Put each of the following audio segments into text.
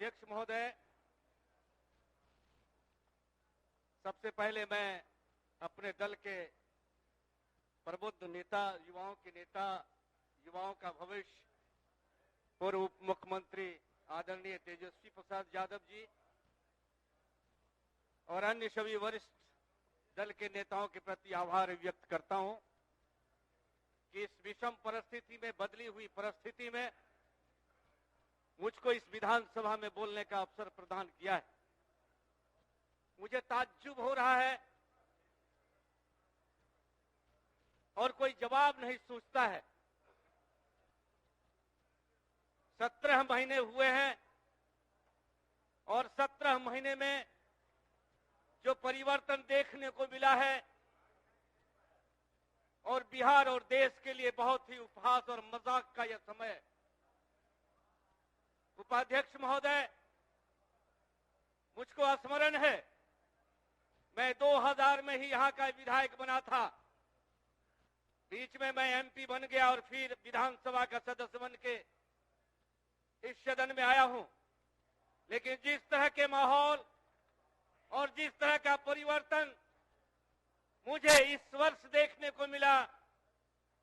उपाध्यक्ष महोदय, सबसे पहले मैं अपने दल के प्रबुद्ध नेता, युवाओं के नेता, युवाओं का भविष्य, पूर्व उप मुख्यमंत्री आदरणीय तेजस्वी प्रसाद यादव जी और अन्य सभी वरिष्ठ दल के नेताओं के प्रति आभार व्यक्त करता हूं कि इस विषम परिस्थिति में, बदली हुई परिस्थिति में मुझको इस विधानसभा में बोलने का अवसर प्रदान किया है। मुझे ताज्जुब हो रहा है और कोई जवाब नहीं सोचता है। 17 महीने हुए हैं और 17 महीने में जो परिवर्तन देखने को मिला है और बिहार और देश के लिए बहुत ही उपहास और मजाक का यह समय है। उपाध्यक्ष महोदय, मुझको स्मरण है, मैं 2000 में ही यहां का विधायक बना था। बीच में मैं एमपी बन गया और फिर विधानसभा का सदस्य बन के इस सदन में आया हूं। लेकिन जिस तरह के माहौल और जिस तरह का परिवर्तन मुझे इस वर्ष देखने को मिला,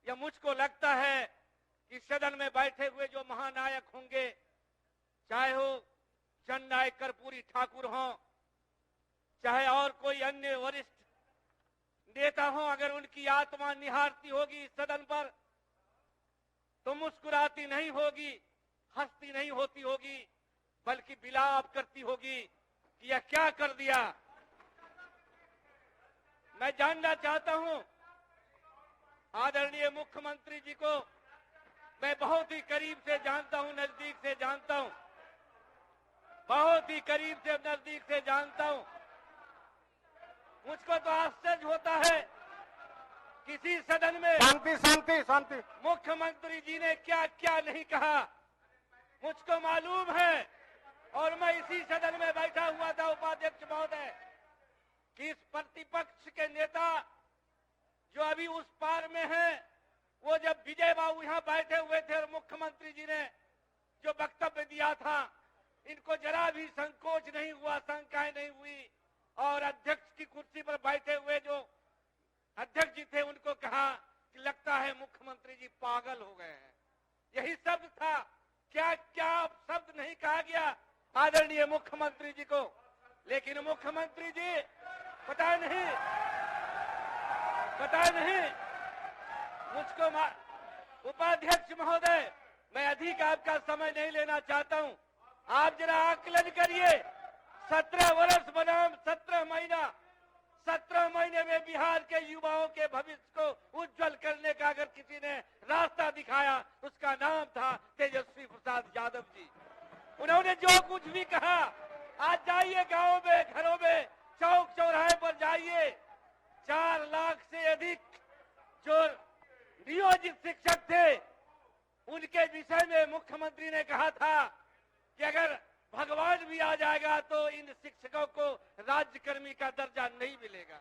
या मुझको लगता है कि सदन में बैठे हुए जो महानायक होंगे, चाहे हो जननायक कर्पूरी ठाकुर हो, चाहे और कोई अन्य वरिष्ठ नेता हो, अगर उनकी आत्मा निहारती होगी इस सदन पर तो मुस्कुराती नहीं होगी, हंसती नहीं होती होगी, बल्कि विलाप करती होगी कि यह क्या कर दिया। मैं जानना चाहता हूं, आदरणीय मुख्यमंत्री जी को मैं बहुत ही करीब से जानता हूं, नजदीक से जानता हूं, बहुत ही करीब से नजदीक से जानता हूं। मुझको तो आश्चर्य होता है, किसी सदन में शांति शांति शांति मुख्यमंत्री जी ने क्या क्या नहीं कहा मुझको मालूम है। और मैं इसी सदन में बैठा हुआ था उपाध्यक्ष महोदय कि इस प्रतिपक्ष के नेता जो अभी उस पार में हैं, वो जब विजय बाबू यहां बैठे हुए थे और मुख्यमंत्री जी ने जो वक्तव्य दिया था, इनको जरा भी संकोच नहीं हुआ, शंकाएं नहीं हुई। और अध्यक्ष की कुर्सी पर बैठे हुए जो अध्यक्ष जी थे, उनको कहा कि लगता है मुख्यमंत्री जी पागल हो गए हैं। यही शब्द था। क्या क्या शब्द नहीं कहा गया आदरणीय मुख्यमंत्री जी को। लेकिन मुख्यमंत्री जी पता नहीं मुझको उपाध्यक्ष महोदय, मैं अधिक आपका समय नहीं लेना चाहता हूं। आप जरा आकलन करिए, 17 वर्ष बनाम 17 महीना, 17 महीने में बिहार के युवाओं के भविष्य को उज्जवल करने का अगर किसी ने रास्ता दिखाया, उसका नाम था तेजस्वी प्रसाद यादव जी। उन्होंने जो कुछ भी कहा, आज जाइए गांवों में, घरों में, चौक चौराहे पर जाइए, 4 लाख से अधिक जो नियोजित शिक्षक थे, उनके विषय में मुख्यमंत्री ने कहा था कि अगर भगवान भी आ जाएगा तो इन शिक्षकों को राज्यकर्मी का दर्जा नहीं मिलेगा।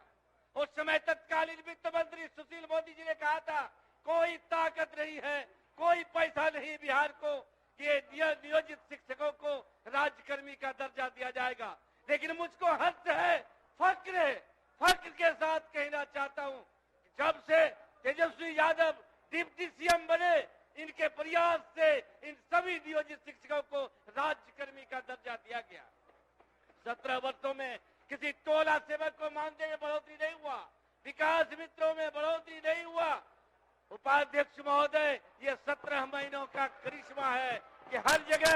उस समय तत्कालीन वित्त मंत्री सुशील मोदी जी ने कहा था, कोई ताकत नहीं है, कोई पैसा नहीं बिहार को, ये नियोजित शिक्षकों को राज्यकर्मी का दर्जा दिया जाएगा। लेकिन मुझको हर्ष है, फक्र के साथ कहना चाहता हूं, जब से तेजस्वी यादव डिप्टी सीएम बने, इनके प्रयास से इन सभी नियोजित शिक्षकों को राज्यकर्मी का दर्जा दिया गया। 17 वर्षों में किसी टोला सेवक को मानदेय में बढ़ोतरी नहीं हुआ, विकास मित्रों में बढ़ोतरी नहीं हुआ। उपाध्यक्ष महोदय, ये 17 महीनों का करिश्मा है कि हर जगह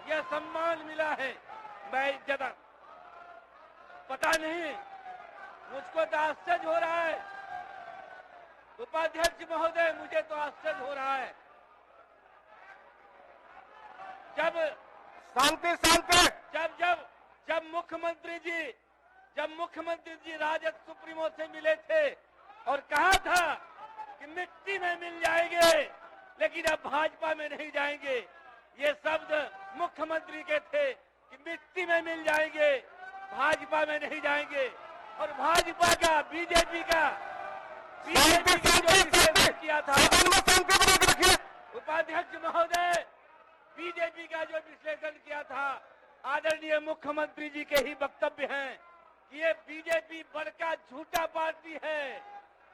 यह सम्मान मिला है। मैं ज्यादा पता नहीं, मुझको तो आश्चर्य हो रहा है उपाध्यक्ष महोदय, मुझे तो आश्चर्य हो रहा है। जब शांति मुख्यमंत्री जी राजद सुप्रीमो से मिले थे और कहा था कि मिट्टी में मिल जाएंगे लेकिन अब भाजपा में नहीं जाएंगे। ये शब्द मुख्यमंत्री के थे कि मिट्टी में मिल जाएंगे, भाजपा में नहीं जाएंगे। और भाजपा का, बीजेपी का जो किया था, उपाध्यक्ष महोदय, बीजेपी का जो विश्लेषण किया था, आदरणीय मुख्यमंत्री जी के ही वक्तव्य हैं कि ये बीजेपी बड़का झूठा पार्टी है,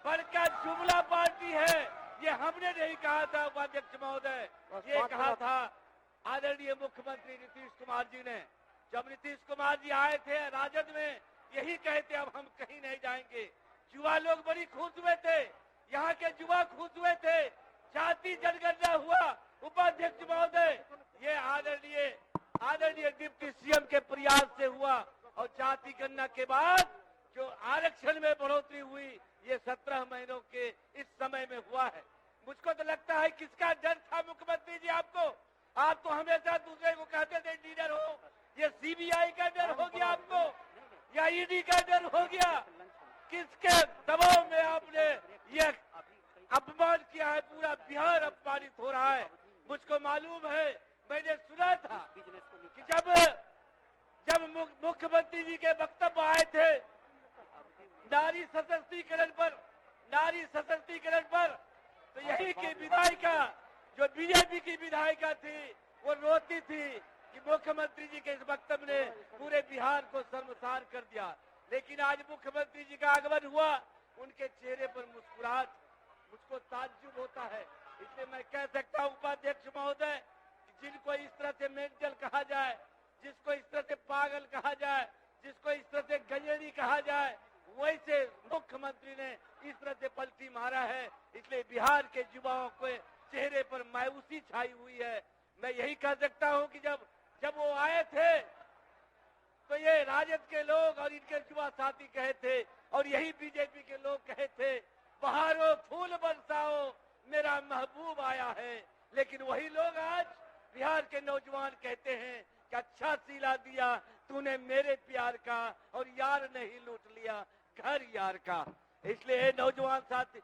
बड़का जुमला पार्टी है। ये हमने नहीं कहा था उपाध्यक्ष महोदय, ये कहा था आदरणीय मुख्यमंत्री नीतीश कुमार जी ने। जब नीतीश कुमार जी आए थे राजद में, यही कहते अब हम कहीं नहीं जाएंगे। युवा लोग बड़ी खुश हुए थे, यहाँ के युवा खुश हुए थे, जाति जनगणना हुआ उपाध्यक्ष महोदय, ये आदरणीय डिप्टी सीएम के प्रयास से हुआ और जाति गणना के बाद जो आरक्षण में बढ़ोतरी हुई, ये 17 महीनों के इस समय में हुआ है। मुझको तो लगता है किसका डर था मुख्यमंत्री जी आपको? आप तो हमेशा दूसरे को कहते थे लीडर हो, ये सीबीआई का डर हो गया आपको या ईडी का डर हो गया? किसके दबाव में आपने ये अपमान किया है? पूरा बिहार अपमानित हो रहा है। मुझको मालूम है, मैंने सुना था कि जब मुख्यमंत्री जी के वक्तव्य आए थे नारी सशक्तिकरण पर, तो यही की विधायिका, जो बीजेपी की विधायिका थी, वो रोती थी कि मुख्यमंत्री जी के इस वक्तव्य ने पूरे बिहार को शर्मसार कर दिया। लेकिन आज मुख्यमंत्री जी का आगमन हुआ, उनके चेहरे पर मुस्कुराहट, मुझको ताज्जुब होता है। इसलिए मैं कह सकता हूं उपाध्यक्ष महोदय, जिनको इस तरह से मेंटल कहा जाए, जिसको इस तरह से पागल कहा जाए, जिसको इस तरह से गंजेड़ी कहा जाए, वैसे मुख्यमंत्री ने इस तरह से पलटी मारा है। इसलिए बिहार के युवाओं के चेहरे पर मायूसी छाई हुई है। मैं यही कह सकता हूं कि जब वो आए थे तो ये राजद के लोग और इनके युवा साथी कहे थे, और यही बीजेपी के लोग कहे थे, बहारो फूल बरसाओ मेरा महबूब आया है। लेकिन वही लोग आज बिहार के नौजवान कहते हैं कि अच्छा सिला दिया तूने मेरे प्यार का, और यार नहीं लूट लिया घर यार का। इसलिए नौजवान साथी,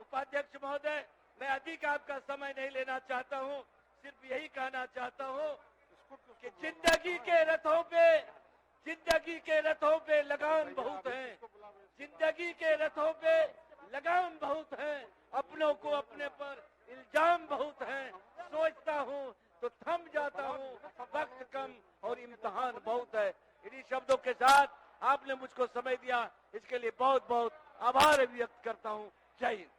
उपाध्यक्ष महोदय, मैं अधिक आपका समय नहीं लेना चाहता हूं, सिर्फ यही कहना चाहता हूं कि जिंदगी के रथों पे लगाम बहुत है, जिंदगी के रथों पे लगाम बहुत है, अपनों को अपने पर इल्जाम बहुत है। सोचता हूँ तो थम जाता हूँ, वक्त कम और इम्तिहान बहुत है। इन्हीं शब्दों के साथ आपने मुझको समय दिया, इसके लिए बहुत बहुत आभार व्यक्त करता हूँ। जय हिंद।